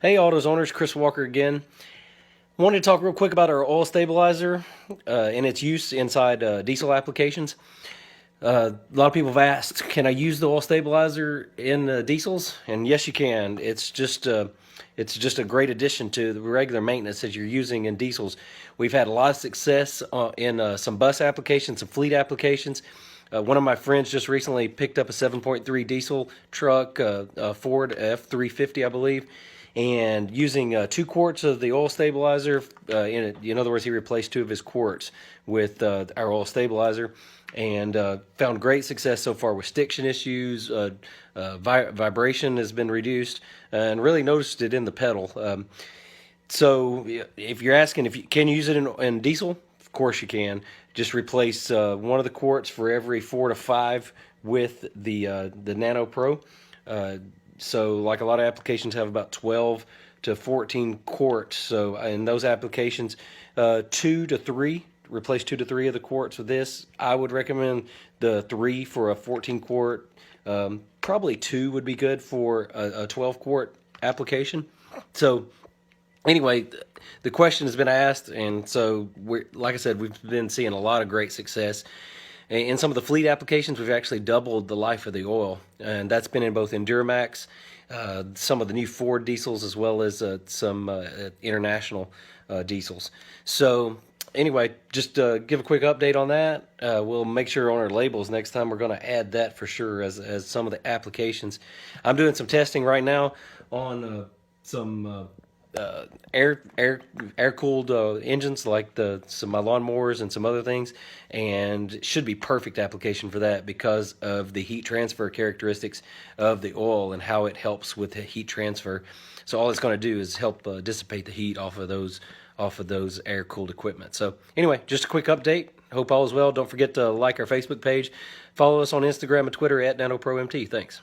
Hey, autos owners, Chris Walker again. Wanted to talk real quick about our oil stabilizer and its use inside diesel applications. A lot of people have asked, can I use the oil stabilizer in diesels? And yes, you can. It's just a great addition to the regular maintenance that you're using in diesels. We've had a lot of success in some bus applications, some fleet applications. One of my friends just recently picked up a 7.3 diesel truck, a Ford F350, I believe, and using 2 quarts of the oil stabilizer. In other words, he replaced 2 of his quarts with our oil stabilizer, and found great success so far with stiction issues. Vibration has been reduced, and really noticed it in the pedal. So if you're asking if you can use it in diesel, of course you can. Just replace one of the quarts for every 4 to 5 with the Nano Pro. So like a lot of applications have about 12 to 14 quarts. So in those applications, 2 to 3, replace 2 to 3 of the quarts with this. I would recommend the 3 for a 14 quart. Probably 2 would be good for a 12 quart application. So anyway, the question has been asked, and so like I said, we've been seeing a lot of great success. In some of the fleet applications, we've actually doubled the life of the oil, and that's been in both Enduramax, some of the new Ford diesels, as well as some international diesels. So anyway, just give a quick update on that. We'll make sure on our labels next time we're going to add that for sure as some of the applications. I'm doing some testing right now on some air cooled engines, like some my lawnmowers and some other things, and it should be perfect application for that because of the heat transfer characteristics of the oil and how it helps with the heat transfer. So all it's going to do is help dissipate the heat off of those air cooled equipment. So anyway, just a quick update. Hope all is well. Don't forget to like our Facebook page, follow us on Instagram and Twitter at NanoProMT. Thanks.